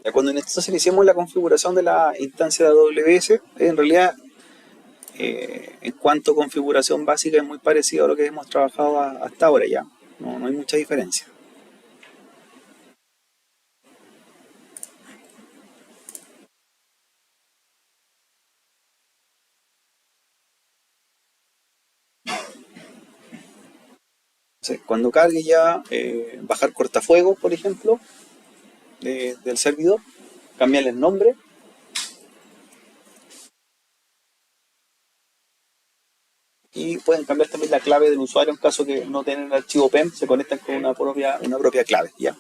Ya cuando entonces iniciamos la configuración de la instancia de AWS, en realidad, en cuanto a configuración básica, es muy parecido a lo que hemos trabajado hasta ahora ya. No hay mucha diferencia. Entonces, cuando cargue ya, bajar cortafuegos, por ejemplo, del servidor, cambiarle el nombre y pueden cambiar también la clave del usuario en caso que no tengan el archivo PEM, se conectan con una propia clave. ¿Ya?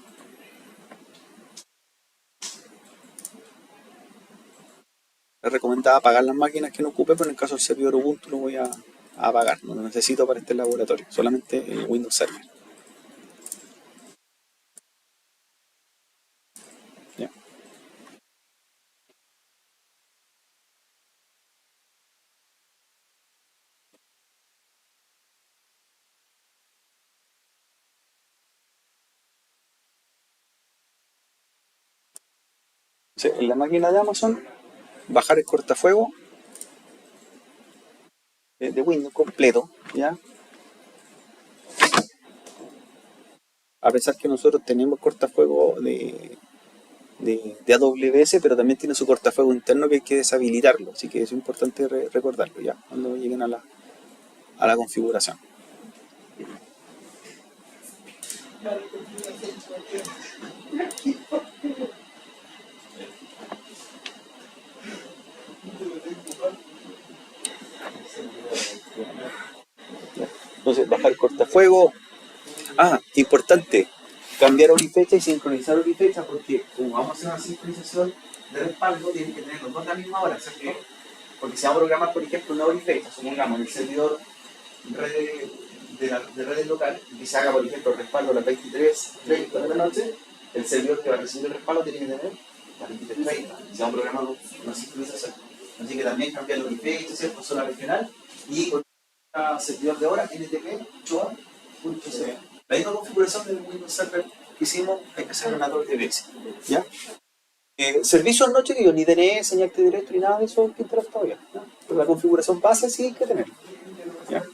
Les recomendaba apagar las máquinas que no ocupe, pero en el caso del servidor Ubuntu lo voy a apagar, no lo necesito para este laboratorio, solamente el Windows Server. ¿Ya? Entonces, en la máquina de Amazon, bajar el cortafuego de Windows completo, ¿ya? A pesar que nosotros tenemos cortafuego de AWS, pero también tiene su cortafuego interno que hay que deshabilitarlo, así que es importante recordarlo ya cuando lleguen a la configuración. Entonces, bajar cortafuego. Ah, importante, cambiar hora y fecha y sincronizar hora y fecha, porque como vamos a hacer una sincronización de respaldo, tienen que tener los dos a la misma hora. O sea que, porque si vamos a programar, por ejemplo, una hora y fecha, supongamos, en el servidor de redes local, y se haga, por ejemplo, el respaldo a las 23:30 de la noche, el servidor que va a recibir el respaldo tiene que tener las 23:30. Si vamos a programar una sincronización. Así que también cambiar la hora y fecha, ¿cierto? Zona regional y con un servidor de hora, NTP, Choa.cl. La misma configuración del Windows Server que hicimos, hay que hacer una doble vez. ¿Ya? Servicios no chequeo, ni DNS, ni Active Directory, ni nada de eso que instalar todavía. ¿No? Pero la configuración base sí hay que tener. ¿Ya?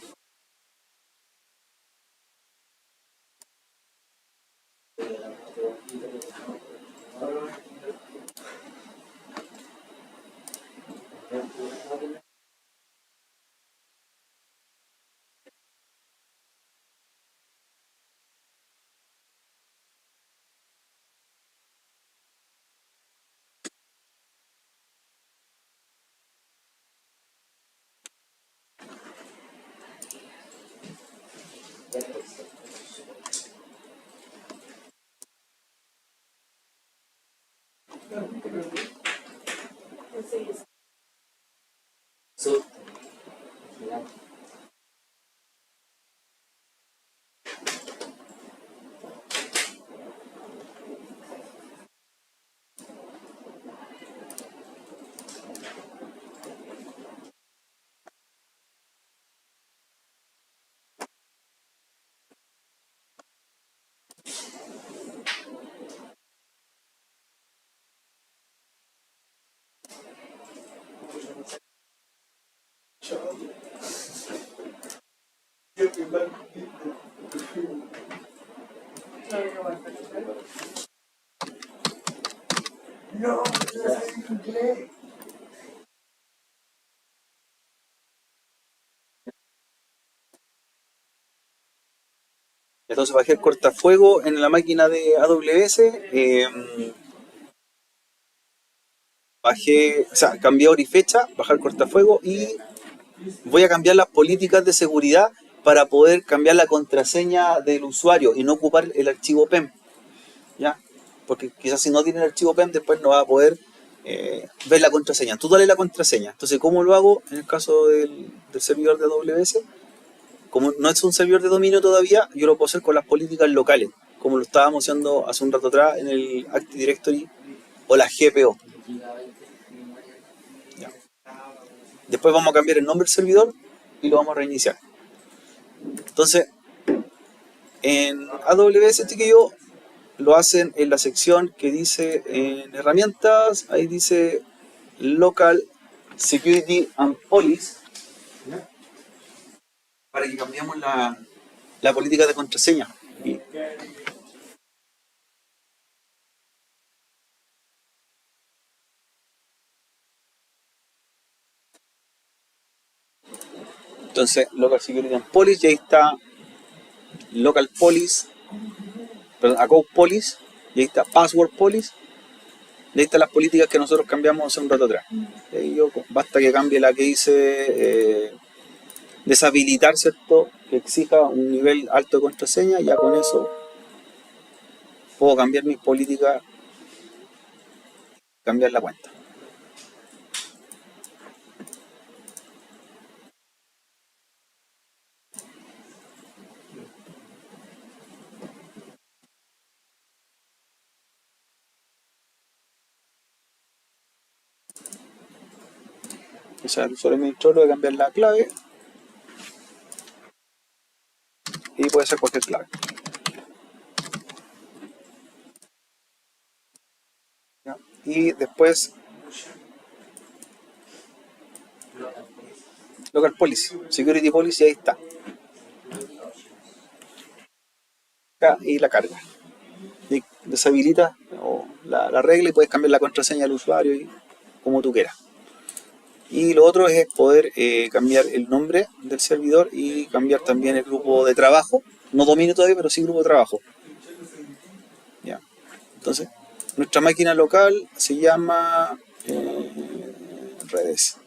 So, entonces bajé el cortafuego en la máquina de AWS, o sea, cambié hora y fecha, bajar el cortafuego y voy a cambiar las políticas de seguridad para poder cambiar la contraseña del usuario y no ocupar el archivo PEM. ¿Ya? Porque quizás si no tiene el archivo PEM después no va a poder ver la contraseña. Tú dale la contraseña. Entonces, ¿cómo lo hago en el caso del servidor de AWS? Como no es un servidor de dominio todavía, yo lo puedo hacer con las políticas locales, como lo estábamos haciendo hace un rato atrás en el Active Directory o la GPO. ¿Ya? Después vamos a cambiar el nombre del servidor y lo vamos a reiniciar. Entonces, en AWS, yo lo hacen en la sección que dice en herramientas, ahí dice Local Security and Policy, para que cambiemos la política de contraseña. Y entonces, Local Security and Policy, y ahí está Local Policy, perdón, Account Policy, y ahí está Password Policy, y ahí están las políticas que nosotros cambiamos hace un rato atrás. Y yo, basta que cambie la que dice deshabilitar, ¿cierto? Que exija un nivel alto de contraseña, ya con eso puedo cambiar mis políticas, cambiar la cuenta. O sea, el usuario administrador debe cambiar la clave y puede ser cualquier clave. ¿Ya? Y después Local Policy, Security Policy, ahí está. Acá, y la carga. Y deshabilita la regla y puedes cambiar la contraseña del usuario y como tú quieras. Y lo otro es poder cambiar el nombre del servidor y cambiar también el grupo de trabajo. No dominio todavía, pero sí grupo de trabajo. ¿Ya? Entonces, nuestra máquina local se llama redes.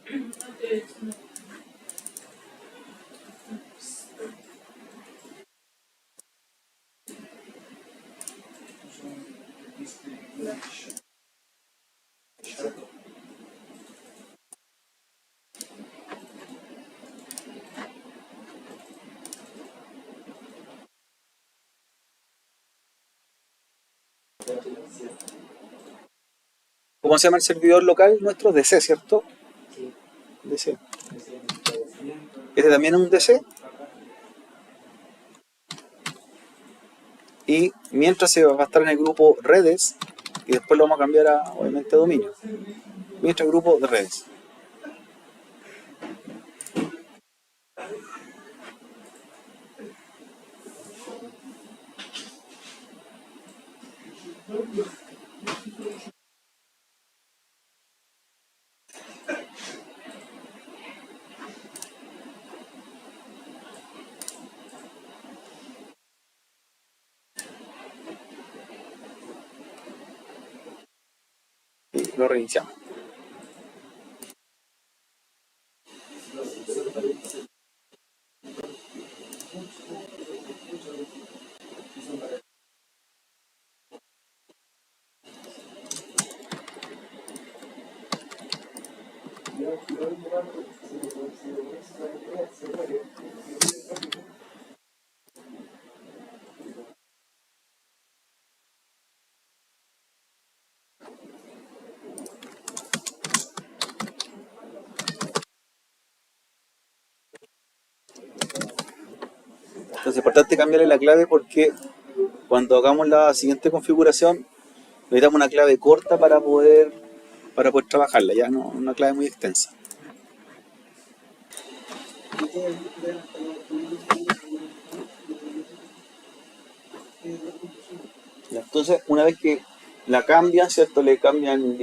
¿Cómo se llama el servidor local nuestro? DC, ¿cierto? DC. Este también es un DC. Y mientras se va a estar en el grupo redes, y después lo vamos a cambiar a, obviamente, dominio. Mientras grupo de redes. Y lo reiniciamos. Entonces es importante cambiarle la clave porque cuando hagamos la siguiente configuración necesitamos una clave corta para poder trabajarla, ya no una clave muy extensa. Ya, entonces, una vez que la cambian, ¿cierto? Le cambian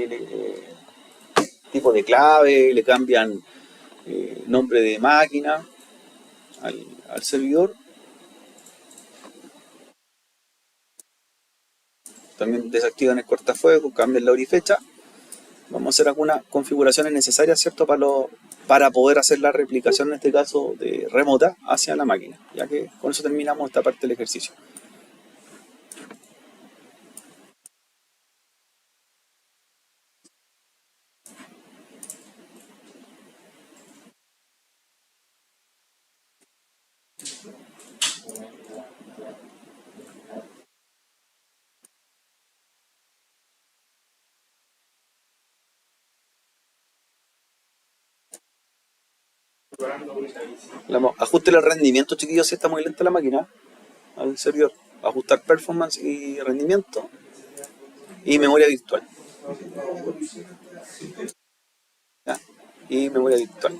tipo de clave, le cambian nombre de máquina al servidor. También desactivan el cortafuegos, cambian la hora y fecha. Vamos a hacer algunas configuraciones necesarias, ¿cierto? Para poder hacer la replicación, en este caso, de remota hacia la máquina. Ya que con eso terminamos esta parte del ejercicio. Ajuste el rendimiento, chiquillos, si está muy lenta la máquina al servidor. ajustar performance y rendimiento, y memoria virtual. ¿Ya? Y memoria virtual.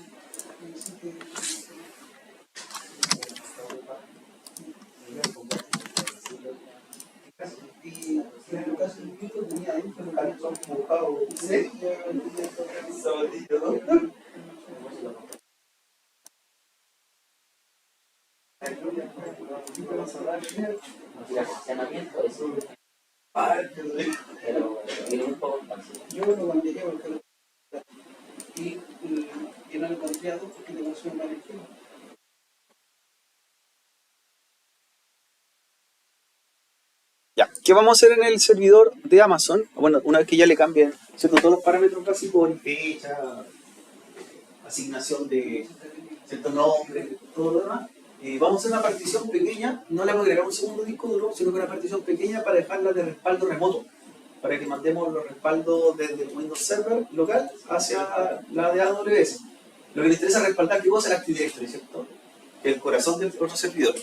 Ya, ¿qué vamos a hacer en el servidor de Amazon? Bueno, una vez que ya le cambien, ¿cierto?, todos los parámetros básicos, fecha, asignación de ciertos nombres, todo lo demás. Vamos a hacer una partición pequeña, no le vamos a agregar un segundo disco duro, sino que una partición pequeña para dejarla de respaldo remoto, para que mandemos los respaldos desde el Windows Server local hacia la de AWS. Lo que le interesa es respaldar, ¿qué cosa? El Active Directory, ¿cierto? El corazón del otro servidor.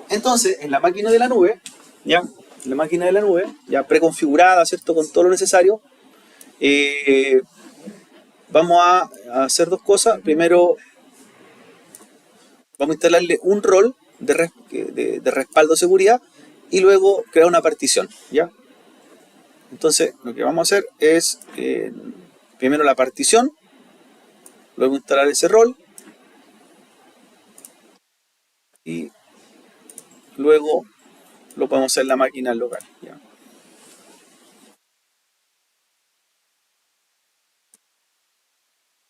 Entonces, en la máquina de la nube, ya, la máquina de la nube, ya preconfigurada, ¿cierto?, con todo lo necesario, vamos a hacer dos cosas. Primero, vamos a instalarle un rol de respaldo de seguridad y luego crear una partición, ¿ya? Entonces, lo que vamos a hacer es primero la partición, luego instalar ese rol y luego lo podemos hacer en la máquina local, ¿ya?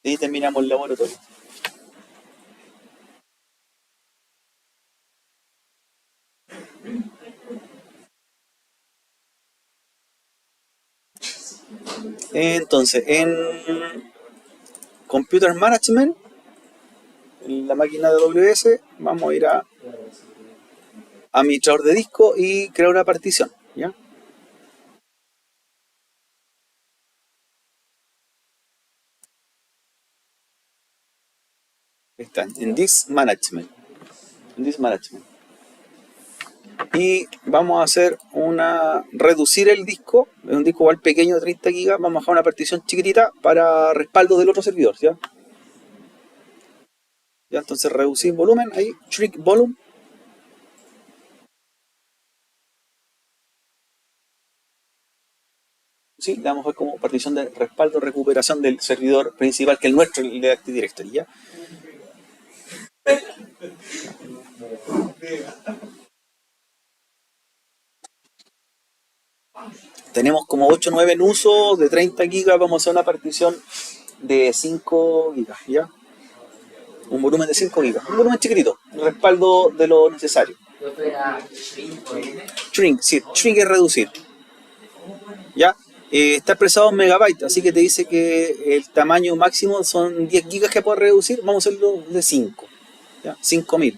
Y terminamos el laboratorio. Entonces, en Computer Management, en la máquina de AWS, vamos a ir a administrador de disco y crear una partición, ¿ya? Está en Disk Management. En Disk Management. Y vamos a hacer reducir el disco, es un disco igual pequeño de 30 GB, vamos a dejar una partición chiquitita para respaldo del otro servidor, ¿ya? Ya, entonces reducir volumen, ahí, shrink volume. Sí, le vamos a ver como partición de respaldo, recuperación del servidor principal, que es el nuestro, el de Active Directory, ¿ya? Tenemos como 8 o 9 en uso de 30 GB, vamos a hacer una partición de 5 GB, ¿ya? Un volumen de 5 GB, un volumen chiquitito, respaldo de lo necesario. Shrink, sí, shrink es reducir, ¿ya? Está expresado en megabytes, así que te dice que el tamaño máximo son 10 GB que puedes reducir, vamos a hacerlo de 5, ¿ya? 5000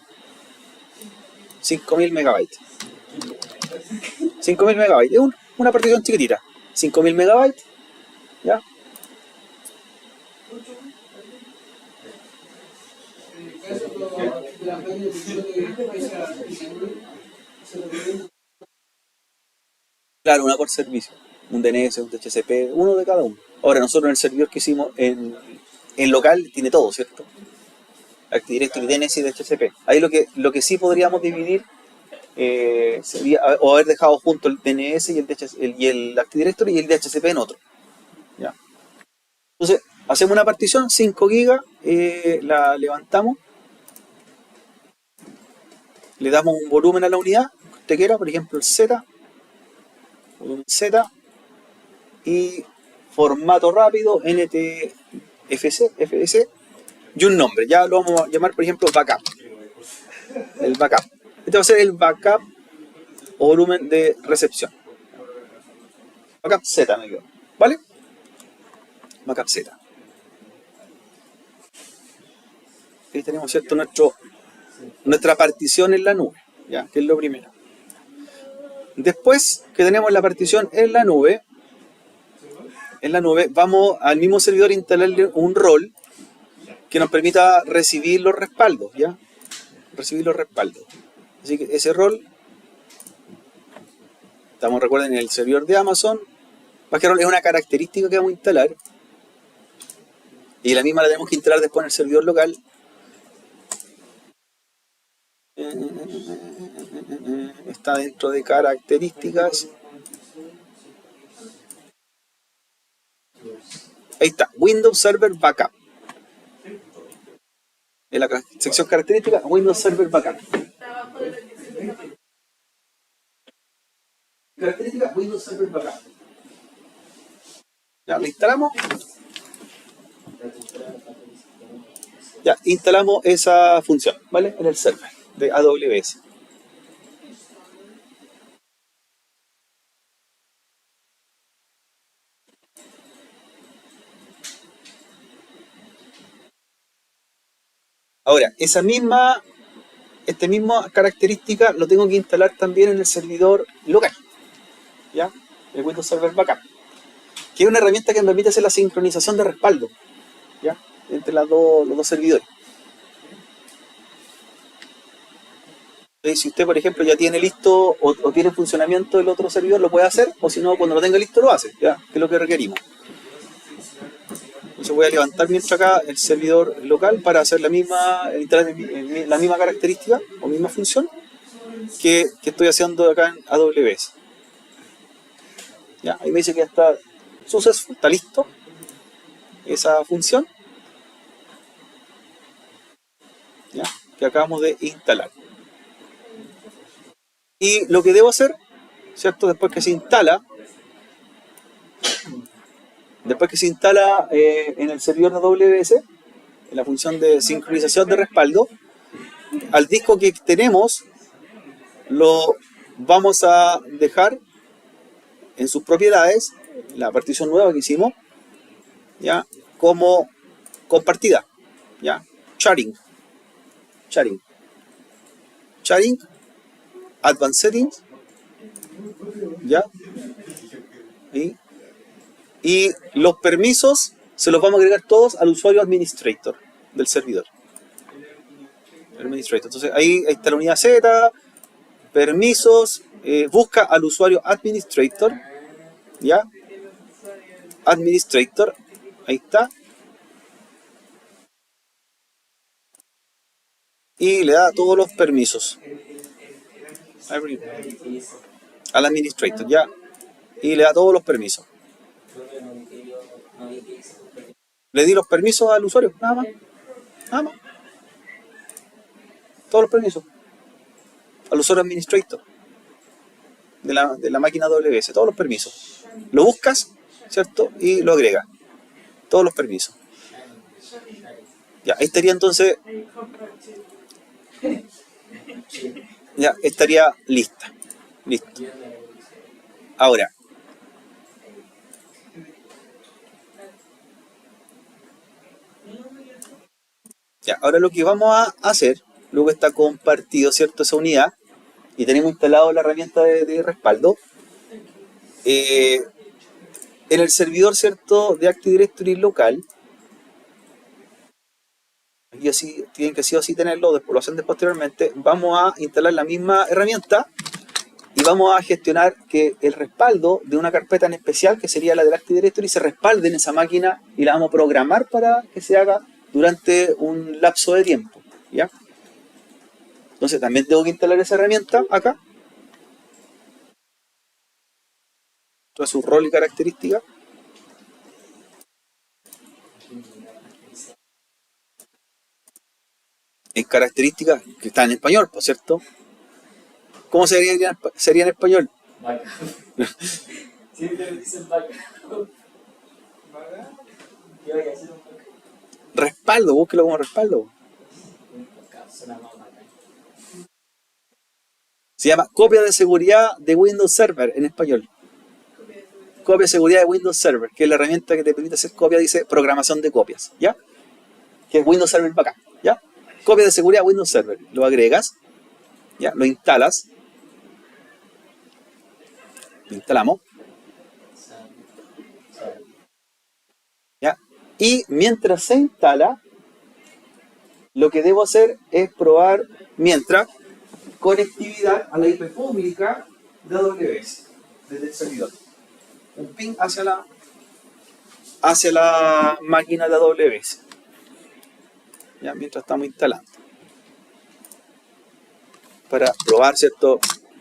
megabytes. 5000 megabytes, es una partición chiquitita. 5000 megabytes, ¿ya? Claro, una por servicio. Un DNS, un DHCP, uno de cada uno. Ahora, nosotros en el servidor que hicimos en local tiene todo, ¿cierto? Active Directory, DNS y DHCP. Ahí lo que sí podríamos dividir sería, o haber dejado junto el DNS y el Active Directory y el DHCP en otro, ¿ya? Entonces, hacemos una partición, 5 GB, la levantamos, le damos un volumen a la unidad que usted quiera, por ejemplo el Z, volumen Z, y formato rápido, NTFS, FS, y un nombre. Ya lo vamos a llamar, por ejemplo, backup. El backup. Este va a ser el backup o volumen de recepción. Backup Z me quedo, ¿vale? Backup Z. Ahí tenemos, ¿cierto?, nuestra partición en la nube, ¿ya? Que es lo primero. Después que tenemos la partición en la nube, vamos al mismo servidor a instalarle un rol que nos permita recibir los respaldos, ¿ya? Recibir los respaldos. Así que ese rol Estamos, recuerden, en el servidor de Amazon. Page.roll es una característica que vamos a instalar. Y la misma la tenemos que instalar después en el servidor local. Está dentro de características. Ahí está, Windows Server Backup. En la sección característica, Windows Server Backup. Característica, Windows Server Backup. Ya, lo instalamos. Ya, instalamos esa función, ¿vale? En el server de AWS. Ahora, esta misma característica lo tengo que instalar también en el servidor local, ¿ya? El Windows Server Backup, que es una herramienta que me permite hacer la sincronización de respaldo, ¿ya? Entre los dos servidores. Entonces, si usted, por ejemplo, ya tiene listo o tiene en funcionamiento el otro servidor, lo puede hacer, o si no, cuando lo tenga listo, lo hace, ¿ya? Que es lo que requerimos. Entonces voy a levantar mientras acá el servidor local para hacer la misma característica o misma función que estoy haciendo acá en AWS. Ya, ahí me dice que ya está successful, está listo esa función, ya, que acabamos de instalar. Y lo que debo hacer, ¿cierto? Después que se instala en el servidor de AWS, en la función de sincronización de respaldo, al disco que tenemos lo vamos a dejar en sus propiedades, la partición nueva que hicimos, ya, como compartida, ya, sharing, advanced settings, ya, y los permisos se los vamos a agregar todos al usuario administrator del servidor. Entonces ahí está la unidad Z, permisos, busca al usuario administrator, ¿ya? Administrator, ahí está. Y le da todos los permisos al administrator, ¿ya? Y le da todos los permisos. Le di los permisos al usuario, nada más. Todos los permisos. Al usuario administrator de la máquina AWS, todos los permisos. Lo buscas, ¿cierto? Y lo agregas. Todos los permisos. Ya, ahí estaría entonces. Ya, estaría lista. Listo. Ahora. Ya, ahora lo que vamos a hacer, luego está compartido, ¿cierto? Esa unidad, y tenemos instalado la herramienta de respaldo. En el servidor, ¿cierto? De Active Directory local, y así tienen que sí o sí tenerlo, después lo hacen posteriormente, vamos a instalar la misma herramienta y vamos a gestionar que el respaldo de una carpeta en especial, que sería la del Active Directory, se respalde en esa máquina y la vamos a programar para que se haga durante un lapso de tiempo, ¿ya? Entonces también tengo que instalar esa herramienta acá. Toda su rol y característica. En características que está en español, por cierto. ¿Cómo sería en español? Vaca. Siempre me dicen vaca. ¿Qué voy a hacer un vaca? Respaldo, búsquelo como respaldo. Se llama copia de seguridad de Windows Server en español. Copia de seguridad de Windows Server, que es la herramienta que te permite hacer copia, dice programación de copias, ¿ya? Que es Windows Server Backup, ¿ya? Copia de seguridad de Windows Server. Lo agregas, ¿ya? Lo instalas. Lo instalamos. ¿Ya? Y mientras se instala, lo que debo hacer es probar, mientras, conectividad a la IP pública de AWS. desde el servidor. Un ping hacia la máquina de AWS. Ya, mientras estamos instalando. Para probar, ¿cierto?,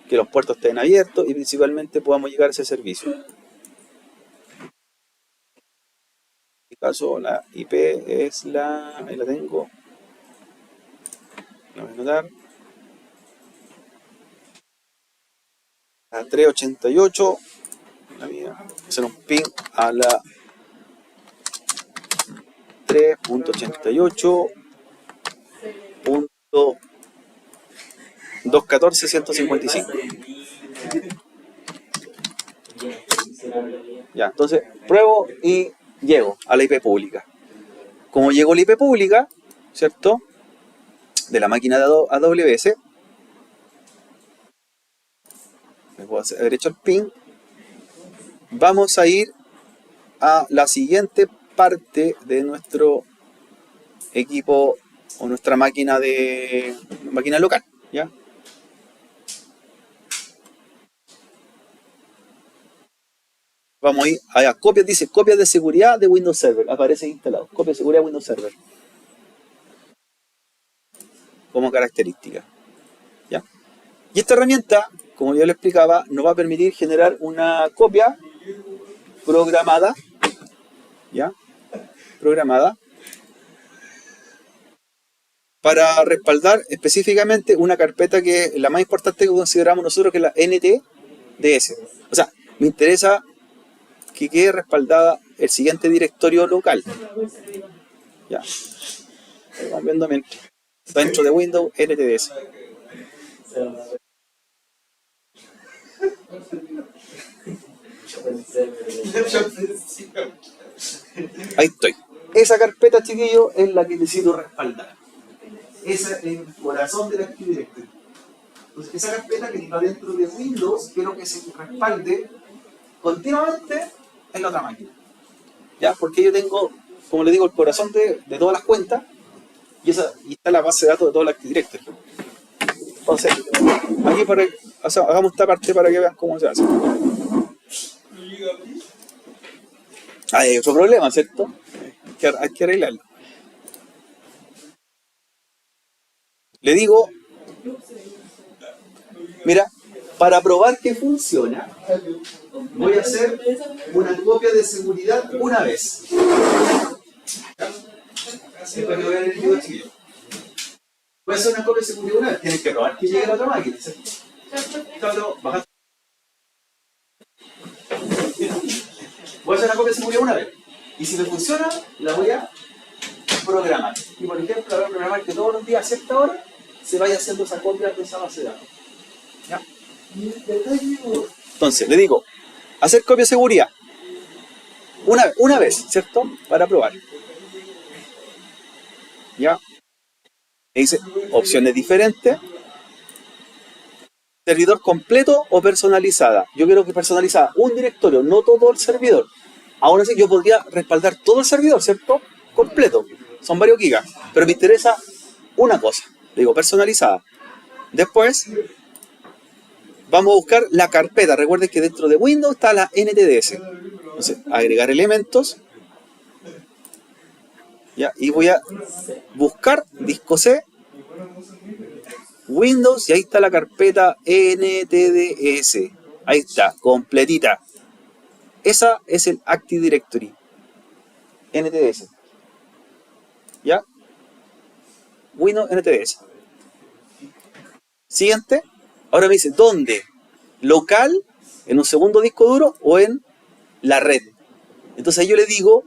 que los puertos estén abiertos y principalmente podamos llegar a ese servicio. En este caso, la IP es la... ahí la tengo. La voy a anotar. La 388. La mía. Hacer un ping a la 3.88.214.155. Ya, entonces pruebo y llego a la IP pública. Como llego a la IP pública, ¿cierto?, de la máquina de AWS, me puedo hacer derecho al ping. Vamos a ir a la siguiente parte de nuestro equipo o nuestra máquina local, ¿ya? Vamos a ir a copias, dice copias de seguridad de Windows Server, aparece instalado, copia de seguridad de Windows Server como característica, ¿ya? Y esta herramienta, como yo le explicaba, nos va a permitir generar una copia programada, ¿ya? Programada para respaldar específicamente una carpeta que es la más importante que consideramos nosotros, que es la NTDS. O sea, me interesa que quede respaldada el siguiente directorio local. Ya. Vamos viendo dentro de Windows NTDS. Ahí estoy. Esa carpeta, chiquillo, es la que necesito respaldar. Ese es el corazón del Active Directory. Entonces, esa carpeta que está dentro de Windows, quiero que se respalde continuamente en la otra máquina. ¿Ya? Porque yo tengo, como le digo, el corazón de todas las cuentas y está la base de datos de todo el Active Directory. Entonces, aquí hagamos esta parte para que vean cómo se hace. Hay otro problema, ¿cierto? Hay que arreglarlo. Le digo, mira, para probar que funciona, voy a hacer una copia de seguridad una vez. Voy a hacer una copia de seguridad una vez. Tienes que probar que llegue a la otra máquina. Voy a hacer una copia de seguridad una vez. Y si me funciona, la voy a programar. Y por ejemplo, voy a programar que todos los días a cierta hora se vaya haciendo esa copia de esa base de datos. ¿Ya? Entonces, le digo, hacer copia de seguridad una vez, ¿cierto? Para probar. ¿Ya? Me dice opciones diferentes. Servidor completo o personalizada. Yo quiero que personalizada un directorio, no todo el servidor. Ahora sí, yo podría respaldar todo el servidor, ¿cierto? Completo. Son varios gigas. Pero me interesa una cosa. Digo, personalizada. Después, vamos a buscar la carpeta. Recuerden que dentro de Windows está la NTDS. Entonces, agregar elementos. ¿Ya? Y voy a buscar disco C, Windows, y ahí está la carpeta NTDS. Ahí está, completita. Esa es el Active Directory. NTDS. ¿Ya? Windows NTDS. Siguiente. Ahora me dice, ¿dónde? ¿Local? ¿En un segundo disco duro? ¿O en la red? Entonces ahí yo le digo,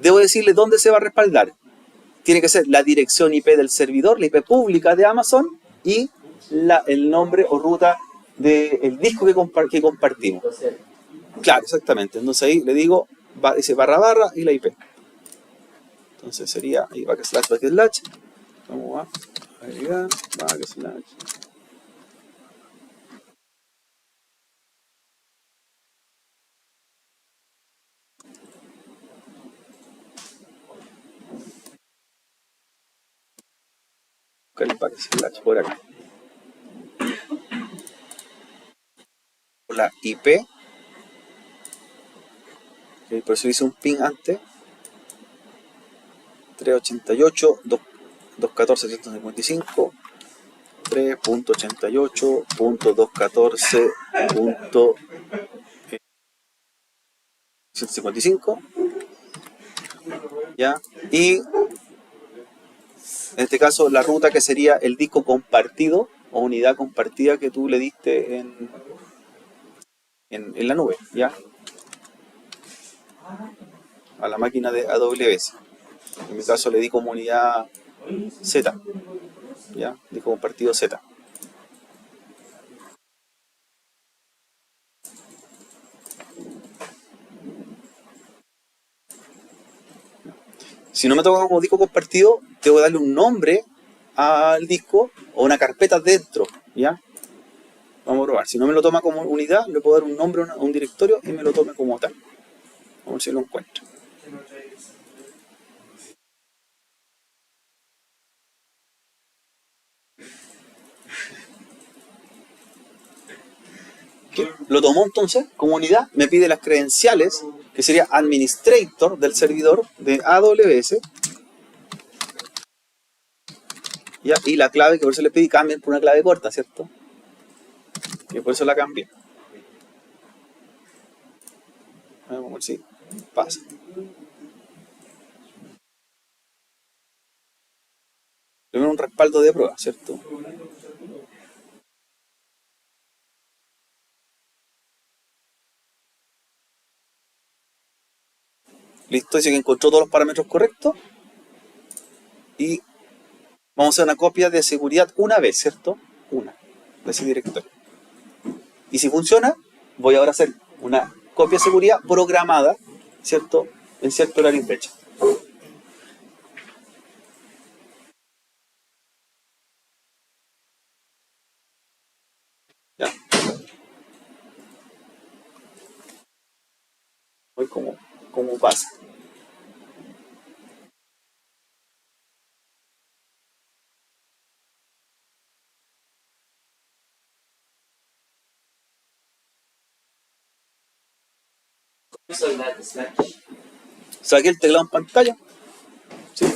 debo decirle dónde se va a respaldar. Tiene que ser la dirección IP del servidor, la IP pública de Amazon, y el nombre o ruta del disco que compartimos. Claro, exactamente. Entonces ahí le digo, dice barra y la IP. Entonces sería ahí backslash. Vamos a agregar backslash. Buscar el backslash por acá. La IP Ok, por eso hice un ping antes. 388.214.155, 3.88.214.155, ¿ya? Y en este caso la ruta que sería el disco compartido o unidad compartida que tú le diste en la nube, ¿ya? A la máquina de AWS. En mi caso le di como unidad Z, ¿ya? Disco compartido Z. Si no me toca como disco compartido, tengo que darle un nombre al disco o una carpeta dentro, ¿ya? Vamos a probar. Si no me lo toma como unidad, le puedo dar un nombre a un directorio y me lo tome como tal. Vamos a ver si lo encuentro. ¿Qué? Lo tomó entonces como unidad, me pide las credenciales, que sería administrator del servidor de AWS, ¿ya? Y la clave, que por eso le pedí cambien por una clave corta, ¿cierto? Y por eso la cambié. Vamos a ver si pasa. Primero un respaldo de prueba, ¿cierto? Listo, dice que encontró todos los parámetros correctos. Y vamos a hacer una copia de seguridad una vez, ¿cierto? Una, de ese directorio. Y si funciona, voy ahora a hacer una copia de seguridad programada, ¿cierto? En cierto horario y fecha. ¿Ya? Voy como pasa. Saqué el teclado en pantalla. ¿Sí?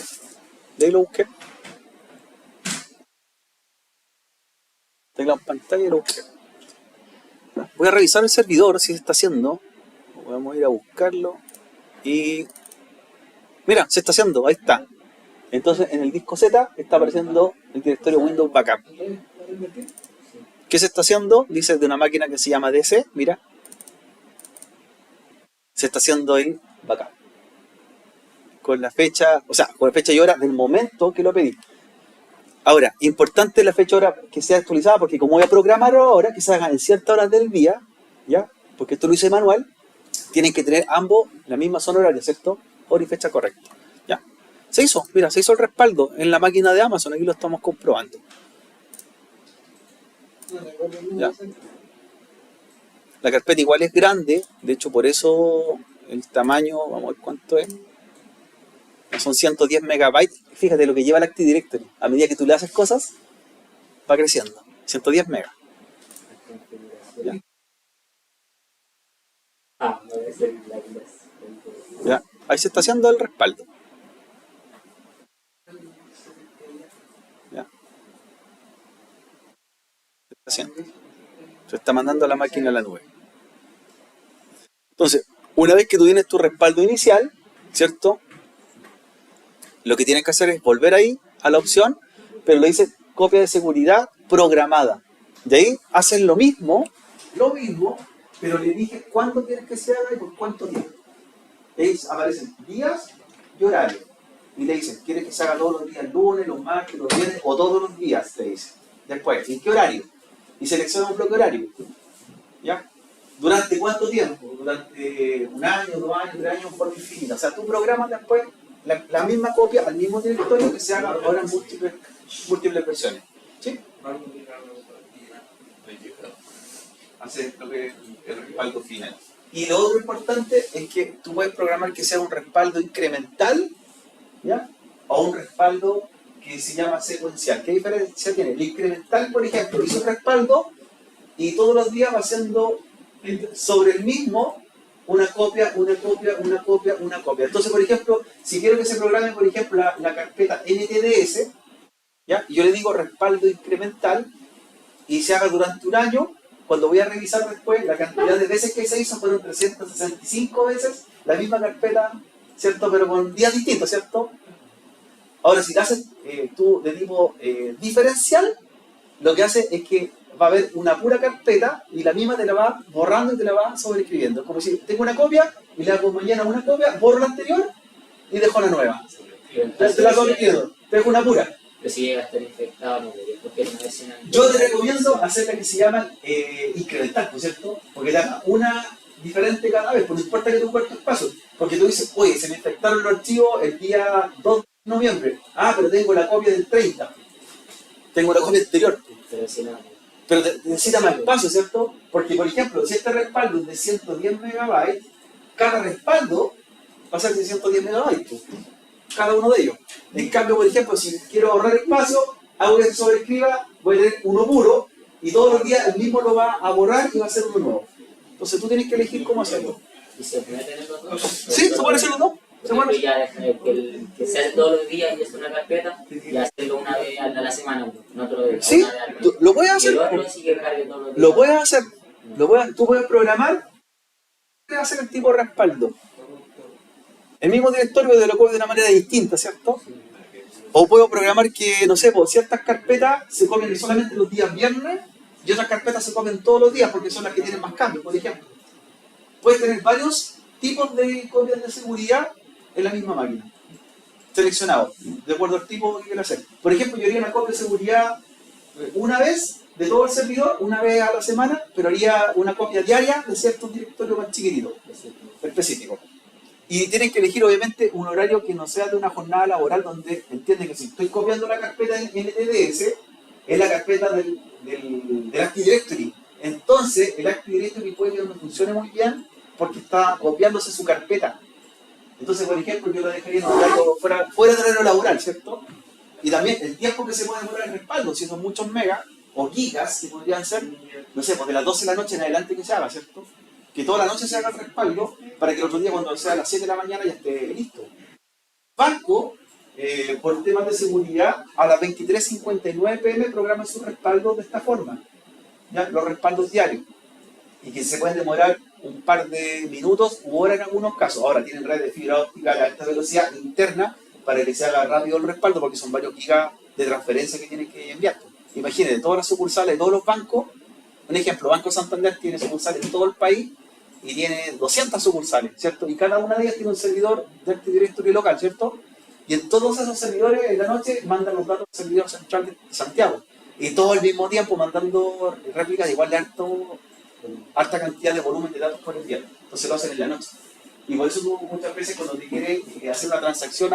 De ahí lo busqué. Teclado en pantalla y lo busqué. Voy a revisar el servidor si se está haciendo. Vamos a ir a buscarlo. Y mira, se está haciendo, ahí está. Entonces en el disco Z está apareciendo el directorio Windows Backup. ¿Qué se está haciendo? Dice de una máquina que se llama DC, mira. Se está haciendo el backup. Con la fecha, o sea, con la fecha y hora del momento que lo pedí. Ahora, importante la fecha y hora que sea actualizada, porque como voy a programarlo ahora, que se haga en ciertas horas del día, ¿ya? Porque esto lo hice manual, tienen que tener ambos la misma zona horaria, ¿cierto? Hora y fecha correcta. ¿Ya? Se hizo, mira, se hizo el respaldo en la máquina de Amazon, aquí lo estamos comprobando. ¿Ya? La carpeta igual es grande, de hecho por eso el tamaño, vamos a ver cuánto es. Son 110 megabytes. Fíjate lo que lleva el Active Directory. A medida que tú le haces cosas, va creciendo. 110 megas. ¿Ya? ¿Ya? Ahí se está haciendo el respaldo. ¿Ya? Se está haciendo. Se está mandando a la máquina a la nube. Entonces, una vez que tú tienes tu respaldo inicial, ¿cierto? Lo que tienes que hacer es volver ahí a la opción, pero le dice copia de seguridad programada. Y ahí hacen lo mismo, pero le dije cuándo quieres que se haga y por cuánto tiempo. Ahí aparecen días y horarios. Y le dicen, ¿quieres que se haga todos los días, lunes, los martes, los viernes o todos los días? Te dice. Después, ¿en qué horario? Y selecciona un bloque horario. ¿Ya? ¿Durante cuánto tiempo? Durante un año, 2 años, 3 años, por infinita. O sea, tú programas después la misma copia al mismo directorio que se haga ahora en múltiples versiones. ¿Sí? Hace lo que es el respaldo final. Y lo otro importante es que tú puedes programar que sea un respaldo incremental, ¿ya? O un respaldo que se llama secuencial. ¿Qué diferencia tiene? El incremental, por ejemplo, hizo un respaldo y todos los días va haciendo sobre el mismo una copia, una copia, una copia, una copia. Entonces, por ejemplo, si quiero que se programe, por ejemplo, la carpeta NTDS, ¿ya? Y yo le digo respaldo incremental y se haga durante un año, cuando voy a revisar después, la cantidad de veces que se hizo fueron 365 veces la misma carpeta, ¿cierto? Pero con días distintos, ¿cierto? Ahora, si la haces tú de tipo diferencial, lo que hace es que va a haber una pura carpeta y la misma te la va borrando y te la va sobreescribiendo. Es como si tengo una copia y le hago mañana una copia, borro la anterior y dejo la nueva. Te la sobreescribo, te dejo una pura. Pero si llega a estar infectado, no debería copiar una versión. Yo te recomiendo hacer la que se llama incremental, ¿no es cierto? Porque te haga una diferente cada vez, pues no importa que tu cuarto espacio. Porque tú dices, oye, se me infectaron los archivos el día 2 de noviembre. Ah, pero tengo la copia del 30. Tengo la copia anterior. Pero si no. Pero necesita más espacio, ¿cierto? Porque, por ejemplo, si este respaldo es de 110 megabytes, cada respaldo va a ser de 110 megabytes, pues, cada uno de ellos. En cambio, por ejemplo, si quiero ahorrar espacio, hago que se sobreescriba, voy a tener uno puro, y todos los días el mismo lo va a borrar y va a hacer uno nuevo. Entonces tú tienes que elegir cómo hacerlo. ¿Y se puede tener los dos? Sí, se puede hacer los dos. Se Porque puede. ya que se hace todos los días y es una carpeta, y hacerlo una vez a la semana, no te lo digo. Sí, lo puedes hacer. Y el otro sí que cargue todos los días. Lo puedes hacer. Tú puedes programar, puedes hacer el tipo de respaldo. El mismo directorio te lo copia de una manera distinta, ¿cierto? O puedo programar que, no sé, pues, ciertas carpetas se copian solamente los días viernes y otras carpetas se copian todos los días porque son las que tienen más cambios, por ejemplo. Puedes tener varios tipos de copias de seguridad en la misma máquina, seleccionados, de acuerdo al tipo que quiero hacer. Por ejemplo, yo haría una copia de seguridad una vez de todo el servidor, una vez a la semana, pero haría una copia diaria de ciertos directorios más chiquititos, específicos. Y tienen que elegir, obviamente, un horario que no sea de una jornada laboral donde entienden que si estoy copiando la carpeta en NTDS, es la carpeta del Active Directory. Entonces, el Active Directory puede que no funcione muy bien porque está copiándose su carpeta. Entonces, por ejemplo, yo lo dejaría en un horario fuera del horario laboral, ¿cierto? Y también el tiempo que se puede demorar el respaldo, si son muchos megas o gigas, que podrían ser, no sé, pues de las 12 de la noche en adelante que se haga, ¿cierto? Que toda la noche se haga el respaldo para que el otro día, cuando sea a las 7 de la mañana, ya esté listo. Banco, por temas de seguridad, a las 23:59 pm programa su respaldo de esta forma, ¿ya? Los respaldos diarios, y que se pueden demorar un par de minutos u horas en algunos casos. Ahora tienen red de fibra óptica a alta velocidad interna para que se haga rápido el respaldo, porque son varios gigas de transferencia que tienen que enviar. Imagínense, todas las sucursales de todos los bancos, un ejemplo, Banco Santander tiene sucursales en todo el país y tiene 200 sucursales, ¿cierto? Y cada una de ellas tiene un servidor de Active Directory local, ¿cierto? Y en todos esos servidores, en la noche, mandan los datos al servidor central de Santiago. Y todo al mismo tiempo mandando réplicas de igual de alta cantidad de volumen de datos por el día. Entonces lo hacen en la noche. Y por eso tú muchas veces cuando te quieres hacer una transacción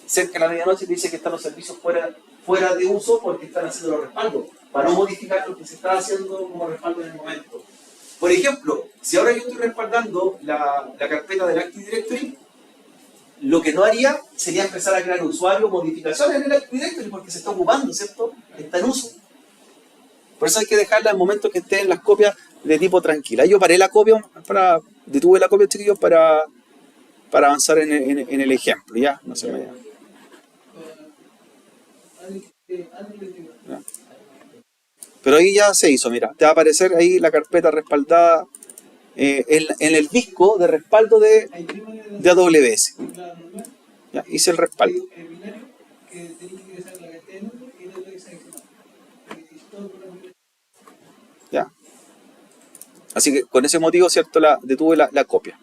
cerca de la medianoche te dice que están los servicios fuera de uso porque están haciendo los respaldos, para no modificar lo que se está haciendo como respaldo en el momento. Por ejemplo, si ahora yo estoy respaldando la carpeta del Active Directory, lo que no haría sería empezar a crear usuarios, modificaciones en el Active Directory porque se está ocupando, ¿cierto? Está en uso. Por eso hay que dejarla en momentos que estén las copias de tipo tranquila. Yo paré la copia, detuve la copia, chiquillos, para avanzar en el ejemplo, ¿ya? No se me... ¿Ya? Pero ahí ya se hizo, mira. Te va a aparecer ahí la carpeta respaldada en el disco de respaldo de AWS. Ya, hice el respaldo. ¿Ya? Así que con ese motivo, ¿cierto? Detuve la copia.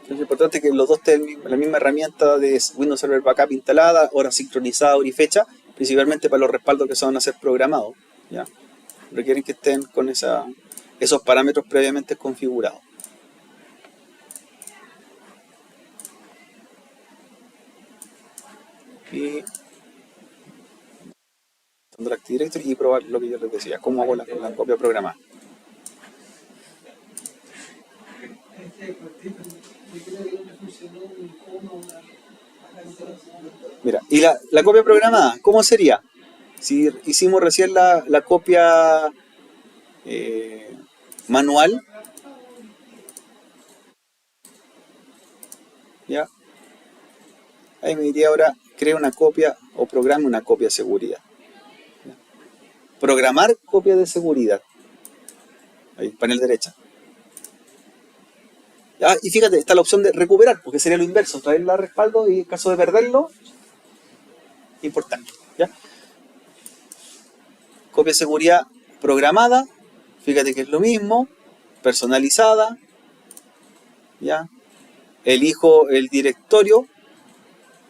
Es importante que los dos tengan la misma herramienta de Windows Server Backup instalada, hora sincronizada, hora y fecha, principalmente para los respaldos que se van a ser programados. ¿Ya? Requieren que estén con esos parámetros previamente configurados. Y el Active Directory y probar lo que yo les decía, cómo hago la copia programada. Mira, y la copia programada, ¿cómo sería? Si hicimos recién la copia manual, ¿ya? Ahí me diría ahora, crea una copia o programe una copia de seguridad. ¿Ya? Programar copia de seguridad. Ahí, panel derecha. Ah, y fíjate, está la opción de recuperar, porque sería lo inverso, traerla a respaldo y en caso de perderlo, importante. ¿Ya? Copia de seguridad programada, fíjate que es lo mismo, personalizada, ¿ya? Elijo el directorio,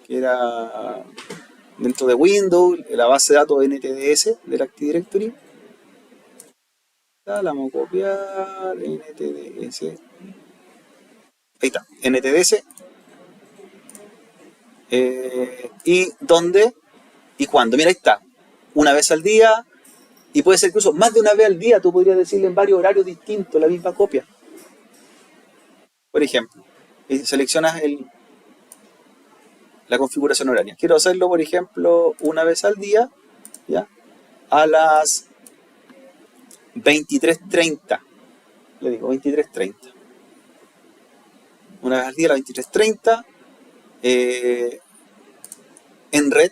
que era dentro de Windows, la base de datos NTDS del Active Directory. La vamos a copiar, NTDS. Ahí está, NTDS. Y dónde y cuándo. Mira, ahí está. Una vez al día, y puede ser incluso más de una vez al día, tú podrías decirle en varios horarios distintos la misma copia. Por ejemplo, y seleccionas la configuración horaria. Quiero hacerlo, por ejemplo, una vez al día, ¿ya? A las 23:30. Le digo 23:30. Una vez al día a las 23:30. En red,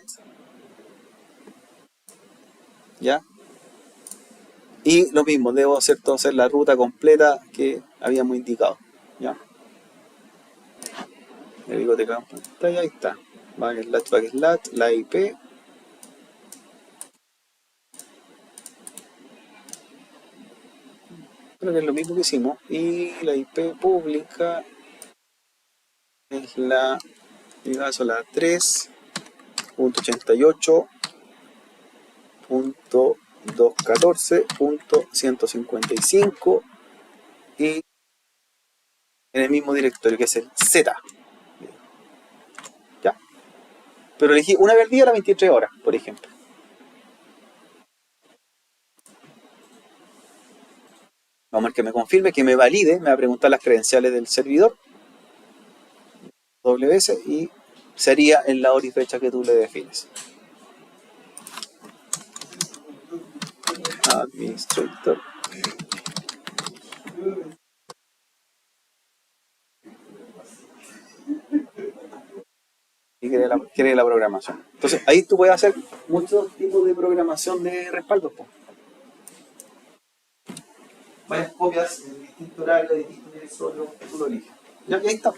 ¿ya? Y lo mismo, debo hacer la ruta completa que habíamos indicado, ¿ya? Le digo teclado en pantalla, ahí está. Backslash, la IP. Creo que es lo mismo que hicimos. Y la IP pública es la 3.88.214.155 y en el mismo directorio que es el Z. ¿Ya? Pero elegí una vez al día a las 23 horas, por ejemplo. Vamos a ver que me confirme, que me valide, me va a preguntar las credenciales del servidor WS y sería en la hora y fecha que tú le defines. Administrator. Y quiere la programación. Entonces ahí tú puedes hacer muchos tipos de programación de respaldo. Varias copias en distintos horarios, de distintos directorios, tú lo eliges. Ya, y ahí está. O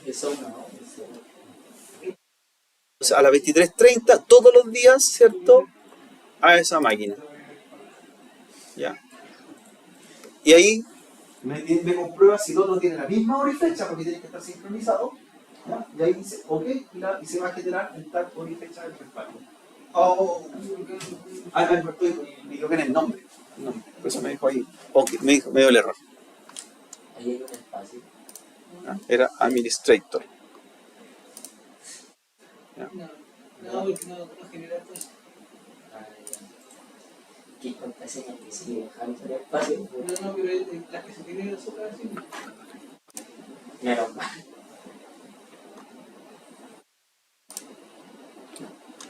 sea, a las 23:30 todos los días, ¿cierto? A esa máquina. Ya. Y ahí me comprueba si el otro tiene la misma hora y fecha, porque tiene que estar sincronizado. ¿Ya? Y ahí dice OK y se va a generar el tal hora y fecha del respaldo. Oh. Me dijo que en el nombre. Por eso me dijo ahí. OK, me dio el error. Ahí hay un espacio. Era administrator. ¿Ya? No, porque no genera pues. ¿Qué contraseña que sigue dejando el espacio? No, pero las que se tienen en su casa. Menos mal.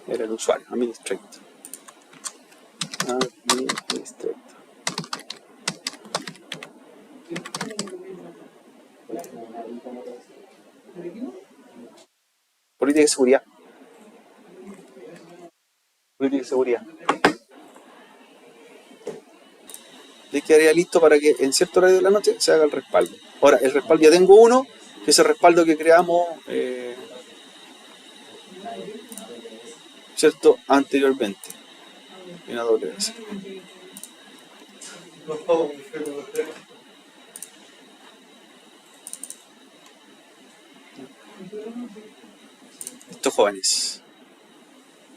Era el usuario, administrator. Administrator. Política de seguridad. Política de seguridad. Ya quedaría listo para que en cierto horario de la noche se haga el respaldo. Ahora, el respaldo ya tengo uno, que es el respaldo que creamos ¿cierto? Anteriormente en AWS. Estos jóvenes.